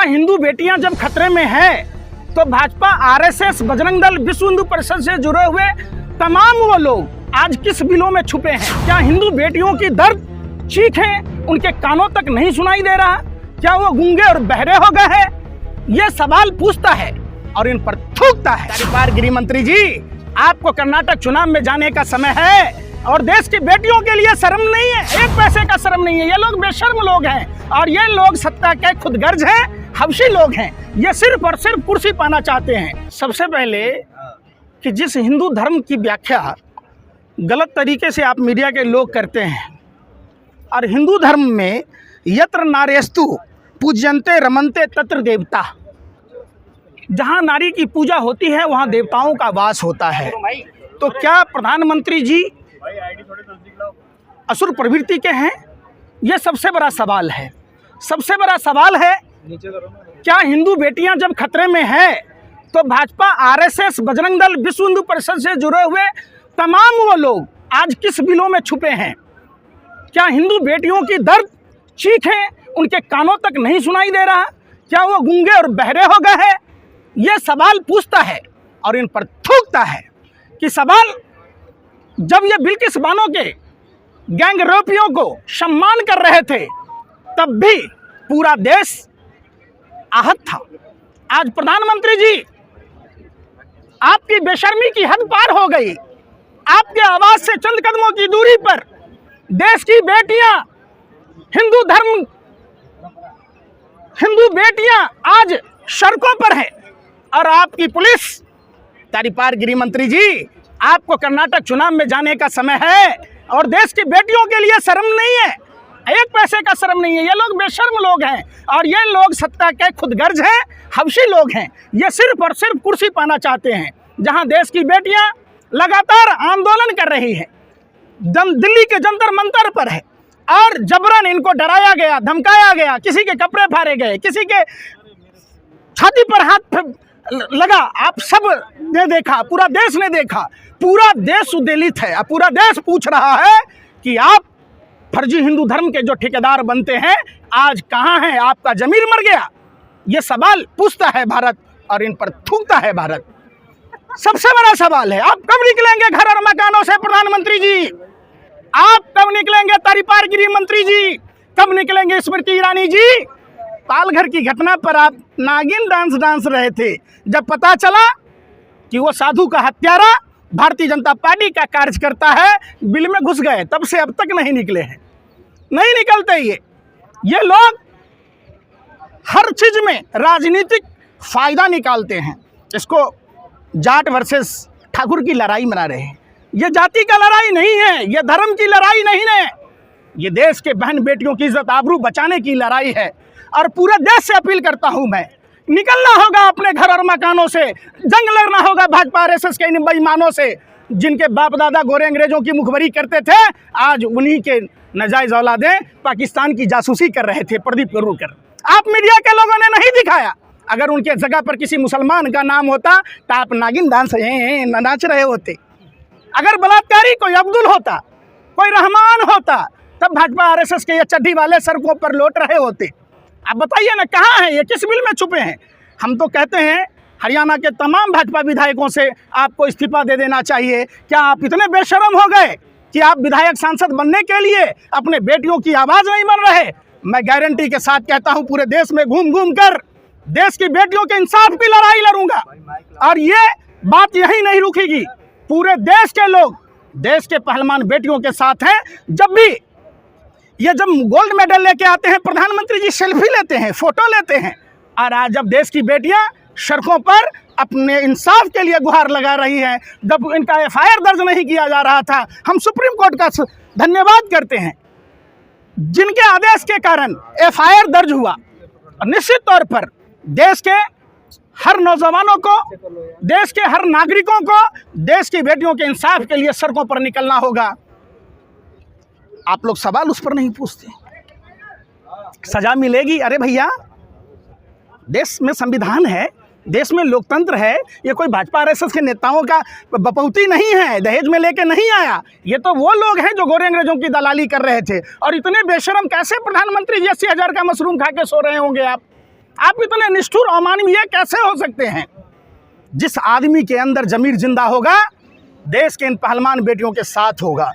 हिंदू बेटियां जब खतरे में है तो भाजपा, आरएसएस, बजरंग दल, विश्व हिंदू परिषद से जुड़े हुए तमाम वो लोग आज किस बिलों में छुपे हैं? क्या हिंदू बेटियों की दर्द चीखें उनके कानों तक नहीं सुनाई दे रहा? क्या वो गूंगे और बहरे हो गए हैं? ये सवाल पूछता है और इन पर थूकता है। परिवार गृह मंत्री जी, आपको कर्नाटक चुनाव में जाने का समय है और देश की बेटियों के लिए शर्म नहीं है, एक पैसे का शर्म नहीं है। ये लोग बेशर्म लोग हैं और ये लोग सत्ता के खुदगर्ज हैं, हवशी लोग हैं। ये सिर्फ और सिर्फ कुर्सी पाना चाहते हैं। सबसे पहले कि जिस हिंदू धर्म की व्याख्या गलत तरीके से आप मीडिया के लोग करते हैं, और हिंदू धर्म में यत्र नारेस्तु पूज्यन्ते रमन्ते तत्र देवता, जहाँ नारी की पूजा होती है वहाँ देवताओं का वास होता है। तो क्या प्रधानमंत्री जी असुर प्रवृत्ति के हैं? ये सबसे बड़ा सवाल है। सबसे बड़ा सवाल है, क्या हिंदू बेटियां जब खतरे में है तो भाजपा, आरएसएस, बजरंग दल, विश्व हिंदू परिषद से जुड़े हुए तमाम वो लोग आज किस बिलों में छुपे हैं? क्या हिंदू बेटियों की दर्द चीखें उनके कानों तक नहीं सुनाई दे रहा? क्या वो गूंगे और बहरे हो गए हैं? ये सवाल पूछता है और इन पर थूकता है कि सवाल, जब ये बिल्किस बानो के गैंग रेपियों को सम्मान कर रहे थे तब भी पूरा देश आहत था। आज प्रधानमंत्री जी, आपकी बेशर्मी की हद पार हो गई। आपके आवाज से चंद कदमों की दूरी पर देश की बेटियां, हिंदू बेटियां आज सड़कों पर हैं और आपकी पुलिस। तारीपार गृह मंत्री जी, आपको कर्नाटक चुनाव में जाने का समय है और देश की बेटियों के लिए शर्म नहीं है, एक पैसे का शर्म नहीं है। ये लोग बेशर्म लोग हैं और ये लोग सत्ता के खुदगर्ज हैं, हवशी लोग हैं। ये सिर्फ और सिर्फ कुर्सी पाना चाहते हैं। जहां देश की बेटियां लगातार आंदोलन कर रही हैं, दिल्ली के जंतर मंतर पर है और जबरन इनको डराया गया, धमकाया गया, किसी के कपड़े फाड़े गए, किसी के छाती पर हाथ लगा। आप सब ने देखा, पूरा देश ने देखा, पूरा देश उद्वेलित है। पूरा देश पूछ रहा है कि आप फर्जी हिंदू धर्म के जो ठेकेदार बनते हैं आज कहाँ हैं? आपका जमीर मर गया। ये सवाल पूछता है भारत और इन पर थूकता है भारत। सबसे बड़ा सवाल है, आप कब निकलेंगे घर और मकानों से? प्रधानमंत्री जी, आप कब निकलेंगे? तारीपार गृह मंत्री जी, कब निकलेंगे? स्मृति ईरानी जी, पालघर की घटना पर आप नागिन डांस रहे थे। जब पता चला कि वो साधु का हत्यारा भारतीय जनता पार्टी का कार्यकर्ता है, बिल में घुस गए, तब से अब तक नहीं निकले हैं। नहीं निकलते ये लोग हर चीज में राजनीतिक फायदा निकालते हैं। इसको जाट वर्सेस ठाकुर की लड़ाई मना रहे हैं। ये जाति का लड़ाई नहीं है, ये धर्म की लड़ाई नहीं है, ये देश के बहन बेटियों की इज्जत आबरू बचाने की लड़ाई है। और पूरे देश से अपील करता हूं मैं, निकलना होगा अपने घर और मकानों से, जंग लड़ना होगा भाजपा आरएसएस के इन बेईमानों से, जिनके बाप दादा गोरे अंग्रेजों की मुखबरी करते थे। आज उन्हीं के नाजायज औलादें पाकिस्तान की जासूसी कर रहे थे। प्रदीप करूरकर, आप मीडिया के लोगों ने नहीं दिखाया। अगर उनके जगह पर किसी मुसलमान का नाम होता तो आप नागिन डांस नाच रहे होते। अगर बलात्कारी कोई अब्दुल होता, कोई रहमान होता, तब भाजपा आरएसएस के ये चड्डी वाले सड़कों पर लौट रहे होते। आप बताइए ना, कहाँ हैं ये? किस बिल में छुपे हैं? हम तो कहते हैं हरियाणा के तमाम भाजपा विधायकों से आपको इस्तीफा दे देना चाहिए। क्या आप इतने बेशर्म हो गए कि आप विधायक सांसद बनने के लिए अपने बेटियों की आवाज़ नहीं बन रहे? मैं गारंटी के साथ कहता हूं, पूरे देश में घूम घूम कर देश की बेटियों के इंसाफ की लड़ाई लड़ूंगा और ये बात यही नहीं रुकेगी। पूरे देश के लोग देश के पहलवान बेटियों के साथ हैं। जब गोल्ड मेडल लेके आते हैं प्रधानमंत्री जी, सेल्फी लेते हैं, फोटो लेते हैं। और आज जब देश की बेटियां सड़कों पर अपने इंसाफ के लिए गुहार लगा रही हैं, जब इनका एफआईआर दर्ज नहीं किया जा रहा था, हम सुप्रीम कोर्ट का धन्यवाद करते हैं जिनके आदेश के कारण एफआईआर दर्ज हुआ। और निश्चित तौर पर देश के हर नौजवानों को, देश के हर नागरिकों को देश की बेटियों के इंसाफ के लिए सड़कों पर निकलना होगा। आप लोग सवाल उस पर नहीं पूछते, सजा मिलेगी। अरे भैया, देश में संविधान है, देश में लोकतंत्र है। ये कोई भाजपा आरएसएस के नेताओं का बपौती नहीं है, दहेज में लेके नहीं आया। ये तो वो लोग हैं जो गोरे अंग्रेजों की दलाली कर रहे थे। और इतने बेशरम कैसे प्रधानमंत्री जी 80,000 का मशरूम खा के सो रहे होंगे आप? आप इतने निष्ठुर अमानवीय कैसे हो सकते हैं? जिस आदमी के अंदर जमीर जिंदा होगा, देश के इन पहलवान बेटियों के साथ होगा।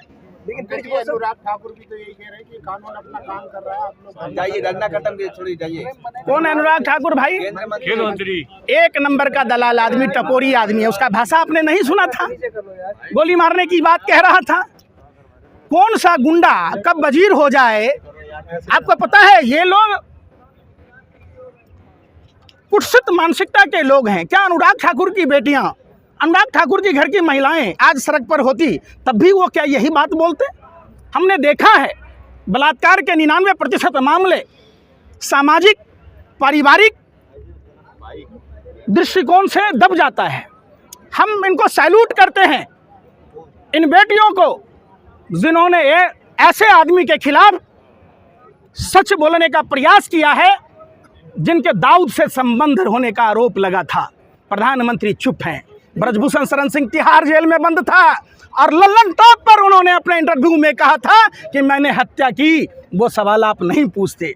लेकिन अनुराग ठाकुर भी तो यही कह रहे हैं कि कानून अपना काम कर रहा है, आप लोग जाइए, रंगना खत्म कीजिए, छोड़िए, जाइए। कौन है अनुराग ठाकुर भाई? खेल मंत्री। एक नंबर का दलाल आदमी, टपोरी आदमी है। उसका भाषा आपने नहीं सुना था? गोली मारने की बात कह रहा था। कौन सा गुंडा कब वजीर हो जाए आपको पता है? ये लोग कुत्सित मानसिकता के लोग हैं। क्या अनुराग ठाकुर की बेटियां, अनुराग ठाकुर जी घर की महिलाएं आज सड़क पर होती तब भी वो क्या यही बात बोलते? हमने देखा है बलात्कार के 99% मामले सामाजिक पारिवारिक दृष्टिकोण से दब जाता है। हम इनको सैल्यूट करते हैं, इन बेटियों को, जिन्होंने ऐसे आदमी के खिलाफ सच बोलने का प्रयास किया है जिनके दाऊद से संबंध होने का आरोप लगा था। प्रधानमंत्री चुप हैं। ब्रजभूषण शरण सिंह तिहाड़ जेल में बंद था और लल्लन टॉप पर उन्होंने अपने इंटरव्यू में कहा था कि मैंने हत्या की। वो सवाल आप नहीं पूछते।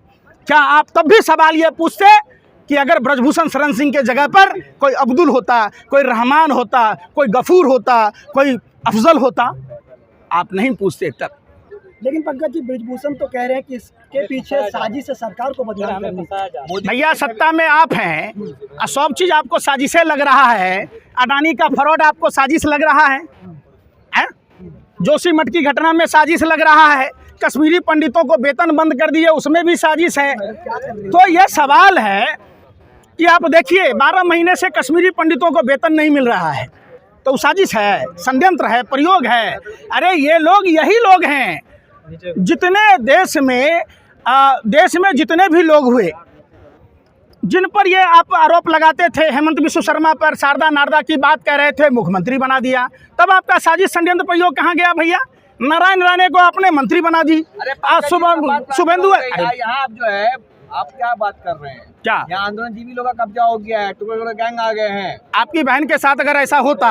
क्या आप तब भी सवाल ये पूछते कि अगर ब्रजभूषण शरण सिंह के जगह पर कोई अब्दुल होता, कोई रहमान होता, कोई गफूर होता, कोई अफजल होता? आप नहीं पूछते तब। लेकिन पंकज जी, ब्रजभूषण तो कह रहे हैं कि इसके पीछे साजिश है सरकार को बदनाम करनी। भैया सत्ता में आप हैं और सब चीज़ आपको साजिशें लग रहा है। अडानी का फ्रॉड आपको साजिश लग रहा है? जोशीमठ की घटना में साजिश लग रहा है। कश्मीरी पंडितों को वेतन बंद कर दिए, उसमें भी साजिश है। तो यह सवाल है कि आप देखिए 12 महीने से कश्मीरी पंडितों को वेतन नहीं मिल रहा है, तो साजिश है, षड्यंत्र है, प्रयोग है। अरे ये लोग यही लोग हैं जितने देश में जितने भी लोग हुए जिन पर ये आप आरोप लगाते थे, हेमंत बिश्व शर्मा पर, शारदा नारदा की बात कह रहे थे, मुख्यमंत्री बना दिया। तब आपका साजिश षड्यंत्र प्रयोग कहाँ गया भैया? नारायण राणे को आपने मंत्री बना दी। आज शुभेंदु यहाँ आप जो है, आप क्या बात कर रहे हैं? क्या यहाँ आंदोलनजीवी लोगों का कब्जा हो गया है, टुकड़े गैंग आ गए हैं। आपकी बहन के साथ अगर ऐसा होता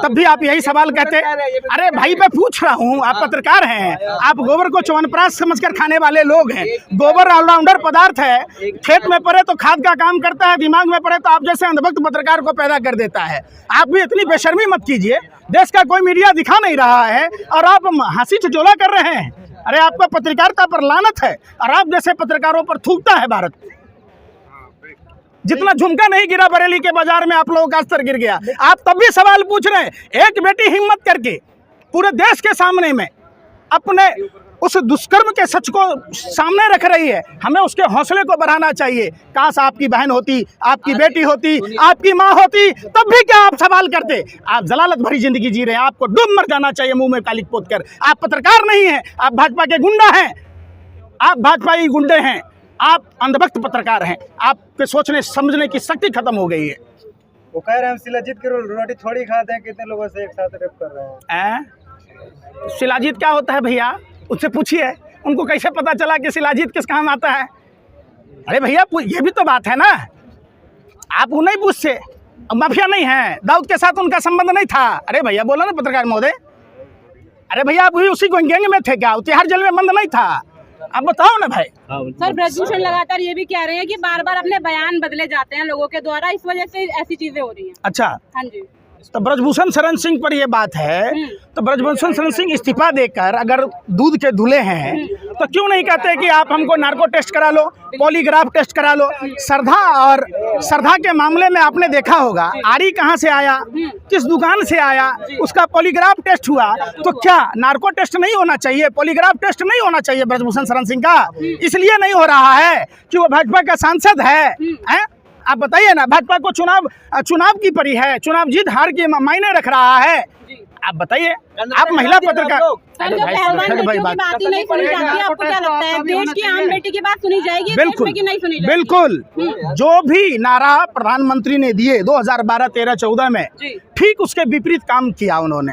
तब भी आप यही सवाल कहते? अरे भाई मैं पूछ रहा हूँ, आप पत्रकार हैं, आप गोबर को च्यवनप्राश समझकर खाने वाले लोग हैं। गोबर ऑलराउंडर पदार्थ है, खेत में पड़े तो खाद का काम करता है, दिमाग में पड़े तो आप जैसे अंधभक्त पत्रकार को पैदा कर देता है। आप भी इतनी बेशर्मी मत कीजिए। देश का कोई मीडिया दिखा नहीं रहा है और आप हंसी ठिठोला कर रहे हैं। अरे आपका पत्रकारिता पर लानत है और आप जैसे पत्रकारों पर थूकता है भारत। जितना झुमका नहीं गिरा बरेली के बाजार में, आप लोगों का स्तर गिर गया। आप तब भी सवाल पूछ रहे हैं। एक बेटी हिम्मत करके पूरे देश के सामने में अपने उस दुष्कर्म के सच को सामने रख रही है। हमें उसके हौसले को बढ़ाना चाहिए। काश आपकी बहन होती, आपकी बेटी होती, आपकी माँ होती, तब भी क्या आप सवाल करते? आप जलालत भरी जिंदगी जी रहे हैं। आपको डूब मर जाना चाहिए मुंह में कालिक पोत कर। आप पत्रकार नहीं हैं, आप भाजपा के गुंडा हैं, आप भाजपाई गुंडे हैं, आप अंधभक्त पत्रकार हैं। आपके सोचने समझने की शक्ति खत्म हो गई है। वो कह रहे हैं हम शिलाजीत की रोटी थोड़ी खाते हैं, कितने लोगों से एक साथ रेप कर रहे हैं। शिलाजीत क्या होता है भैया? उससे पूछिए, उनको कैसे पता चला कि शिलाजीत किस काम आता है? अरे भैया ये भी तो बात है ना, आप वो नहीं पूछते। माफिया नहीं है, दाऊद के साथ उनका संबंध नहीं था। अरे भैया बोला ना पत्रकार महोदय। अरे भैया आप भी उसी गैंग में थे क्या? तिहाड़ जेल में बंद नहीं था? आप बताओ ना भाई। सर ब्रजभूषण लगातार ये भी कह रहे हैं कि बार बार अपने बयान बदले जाते हैं लोगों के द्वारा, इस वजह से ऐसी चीजें हो रही हैं। अच्छा, हाँ जी। तो ब्रजभूषण शरण सिंह पर ये बात है, तो ब्रजभूषण शरण सिंह इस्तीफा देकर अगर दूध के धुले हैं तो क्यों नहीं कहते कि आप हमको नार्को टेस्ट करा लो, पॉलीग्राफ टेस्ट करा लो? श्रद्धा के मामले में आपने देखा होगा, आरी कहाँ से आया, किस दुकान से आया, उसका पॉलीग्राफ टेस्ट हुआ। तो क्या नार्को टेस्ट नहीं होना चाहिए, पॉलीग्राफ टेस्ट नहीं होना चाहिए ब्रजभूषण शरण सिंह का? इसलिए नहीं हो रहा है कि वो भाजपा का सांसद है। आप बताइए ना, भाजपा को चुनाव की परी है, चुनाव जीत हार की मायने रख रहा है। आप बताइए, आप महिला पत्रकार। बिल्कुल जो भी नारा प्रधानमंत्री ने दिए 2012-13-14 में, ठीक उसके विपरीत काम किया उन्होंने।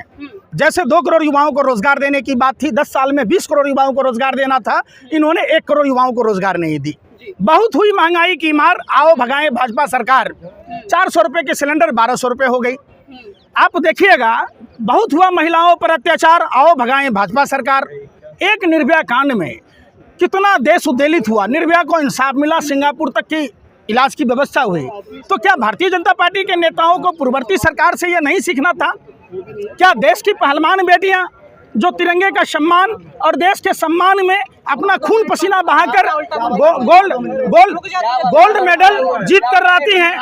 जैसे 2 करोड़ युवाओं को रोजगार देने की बात थी, 10 साल में 20 करोड़ युवाओं को रोजगार देना था, इन्होंने 1 करोड़ युवाओं को रोजगार नहीं दी। बहुत हुई महंगाई की मार, आओ भगाएं भाजपा सरकार। 400 रुपए के सिलेंडर 1200 रुपए हो गई। आप देखिएगा, बहुत हुआ महिलाओं पर अत्याचार, आओ भगाएं भाजपा सरकार। एक निर्भया कांड में कितना देश उद्वेलित हुआ, निर्भया को इंसाफ मिला, सिंगापुर तक की इलाज की व्यवस्था हुई। तो क्या भारतीय जनता पार्टी के नेताओं को पूर्ववर्ती सरकार से यह नहीं सीखना था? क्या देश की पहलवान बेटियां जो तिरंगे का सम्मान और देश के सम्मान में अपना खून पसीना बहाकर गोल्ड मेडल जीत कर आती हैं?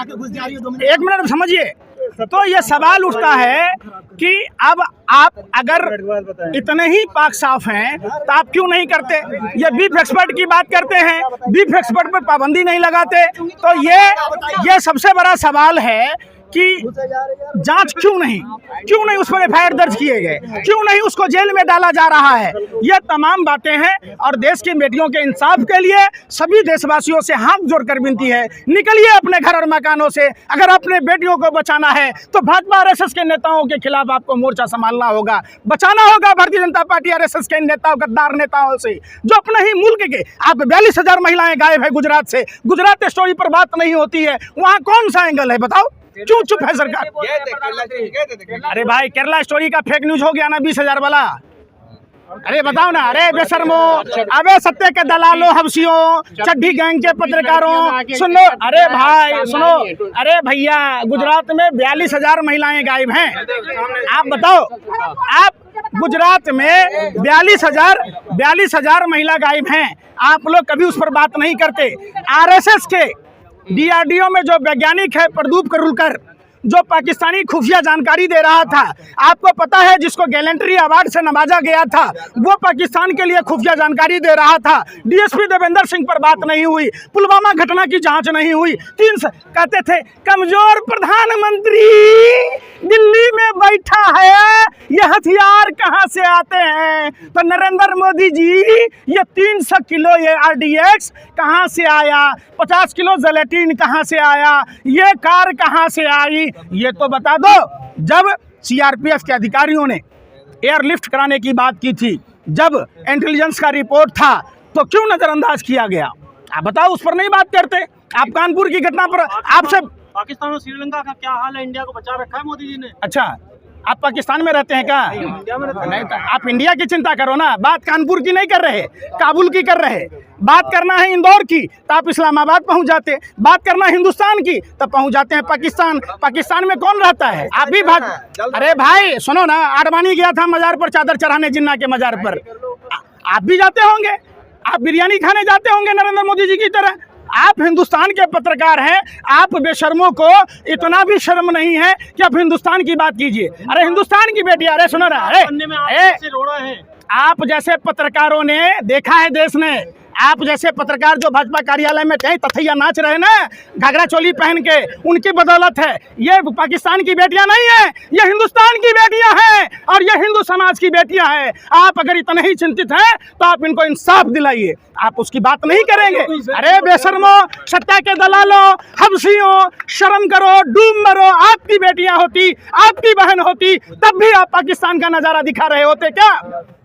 एक मिनट समझिए। तो ये सवाल उठता है कि अब आप अगर इतने ही पाक साफ हैं तो आप क्यों नहीं करते? ये बीफ एक्सपर्ट की बात करते हैं, बीफ एक्सपर्ट पर पाबंदी नहीं लगाते। तो ये सबसे बड़ा सवाल है कि जांच क्यों नहीं उस पर एफआईआर दर्ज किए गए, क्यों नहीं उसको जेल में डाला जा रहा है? ये तमाम बातें हैं और देश की बेटियों के इंसाफ के लिए सभी देशवासियों से हाथ जोड़कर विनती है, निकलिए अपने घर और मकानों से। अगर अपने बेटियों को बचाना है तो भाजपा आरएसएस के नेताओं के खिलाफ आपको मोर्चा संभालना होगा, बचाना होगा भारतीय जनता पार्टी आरएसएस के नेताओं, गद्दार नेताओं से जो अपने ही मुल्क के। आप 42,000 महिलाएं गायब है गुजरात से, गुजरात स्टोरी पर बात नहीं होती है, वहाँ कौन सा एंगल है बताओ? क्यों चुप है सरकार? अरे भाई केरला स्टोरी का फेक न्यूज हो गया ना 20,000 वाला। अरे बताओ ना, अरे बेशर्मो, अबे सत्य के दलालों, हबसियों, चड्ढी गैंग के पत्रकारों, सुनो, अरे भाई सुनो, अरे भैया गुजरात में 42,000 महिलाएं गायब हैं। आप बताओ, आप गुजरात में 42,000 महिला गायब हैं, आप लोग कभी उस पर बात नहीं करते। आरएसएस के डीआरडीओ में जो वैज्ञानिक है प्रदीप करुलकर, जो पाकिस्तानी खुफिया जानकारी दे रहा था, आपको पता है जिसको गैलेंट्री अवार्ड से नवाजा गया था, वो पाकिस्तान के लिए खुफिया जानकारी दे रहा था। डीएसपी देवेंद्र सिंह पर बात नहीं हुई, पुलवामा घटना की जांच नहीं हुई। कहते थे कमजोर प्रधानमंत्री दिल्ली में बैठा है, ये हथियार कहां से आते हैं? तो नरेंद्र मोदी जी, ये 300 किलो ये RDX कहां से आया? 50 किलो जिलेटिन कहां से आया? ये कार कहां से आई? ये तो बता दो। जब सीआरपीएफ के अधिकारियों ने एयरलिफ्ट कराने की बात की थी, जब इंटेलिजेंस का रिपोर्ट था, तो क्यों नजरअंदाज किया गया? आप बताओ, उस पर नहीं बात करते। आप कानपुर की घटना पर आपसे पाकिस्तान और श्रीलंका का क्या हाल है? इंडिया को बचा रखा है मोदी जी ने। अच्छा, आप पाकिस्तान में रहते हैं क्या? इंडिया में रहते नहीं तो आप इंडिया की चिंता करो ना। बात कानपुर की नहीं कर रहे, काबुल की कर रहे। बात करना है इंदौर की तो आप इस्लामाबाद पहुंच जाते, बात करना हिंदुस्तान की तब पहुंच जाते हैं पाकिस्तान। पाकिस्तान में कौन रहता है? आप भी भाग। अरे भाई सुनो ना, आडवाणी गया था मजार पर चादर चढ़ाने, जिन्ना के मजार पर। आप भी जाते होंगे, आप बिरयानी खाने जाते होंगे नरेंद्र मोदी जी की तरह। आप हिंदुस्तान के पत्रकार हैं, आप बेशर्मों को इतना भी शर्म नहीं है कि आप हिंदुस्तान की बात कीजिए। अरे हिंदुस्तान की बेटी, अरे सुनो ना, अरे आप जैसे पत्रकारों ने देखा है देश ने, आप जैसे पत्रकार जो भाजपा कार्यालय में कहीं तथैया नाच रहे ना घाघरा चोली पहन के, उनकी बदौलत है। ये पाकिस्तान की बेटियां नहीं है, ये हिंदुस्तान की बेटियां हैं और ये हिंदू समाज की बेटियां हैं। आप अगर इतने ही चिंतित हैं तो आप इनको इंसाफ दिलाइए, आप उसकी बात नहीं करेंगे। अरे बेशर्मो, सत्ता के दलालों, हबसियों, शर्म करो, डूब मरो। आपकी बेटियां होती, आपकी बहन होती, तब भी आप पाकिस्तान का नजारा दिखा रहे होते क्या?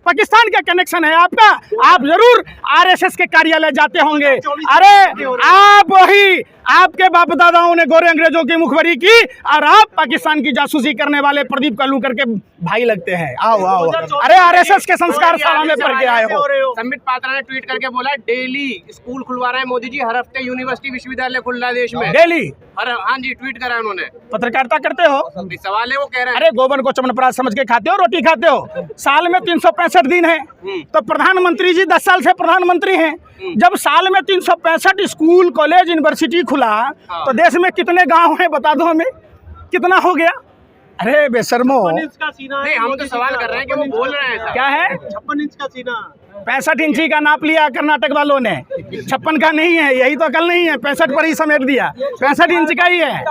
पाकिस्तान का कनेक्शन है आपका, आप जरूर आरएसएस के कार्यालय जाते होंगे। अरे आप वही, आपके बाप दादाओं ने गोरे अंग्रेजों की मुखबरी की और आप पाकिस्तान की जासूसी करने वाले प्रदीप कलूकर के भाई लगते हैं। आओ आओ, अरे आरएसएस के संस्कार शाला में पढ़ के आए हो। संबित पात्रा ने ट्वीट करके बोला डेली स्कूल खुलवा रहे हैं मोदी जी, हर हफ्ते यूनिवर्सिटी विश्वविद्यालय खुल रहा है देश में डेली। हाँ जी, ट्वीट करा उन्होंने। पत्रकारिता करते हो? सवाल है वो कह रहे हैं। अरे गोबर को चमनप्राश समझ के खाते हो, रोटी खाते हो। साल में 365 दिन है, तो प्रधानमंत्री जी 10 साल से प्रधानमंत्री हैं। जब साल में 365 स्कूल कॉलेज यूनिवर्सिटी खुला तो देश में कितने गांव हैं बता दो हमें, कितना हो गया? अरे बेशर्मो, नहीं हम तो सवाल कर रहे हैं कि वो बोल रहे हैं। क्या है? 56 इंच का सीना, 65 इंची का नाप लिया कर्नाटक वालों ने, 56 का नहीं है, यही तो अकल नहीं है, 65 पर ही समेट दिया। 65 इंच का ही है।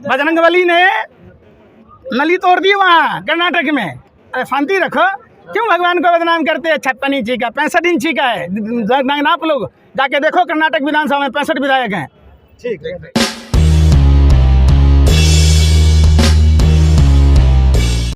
बजरंगबली ने नली तोड़ दी वहाँ कर्नाटक में। अरे शांति रखो, क्यों भगवान को बदनाम करते हैं? 56 इंची का, 65 इंची का है। नाप लोग जाके देखो, कर्नाटक विधानसभा में 65 विधायक हैं। ठीक है।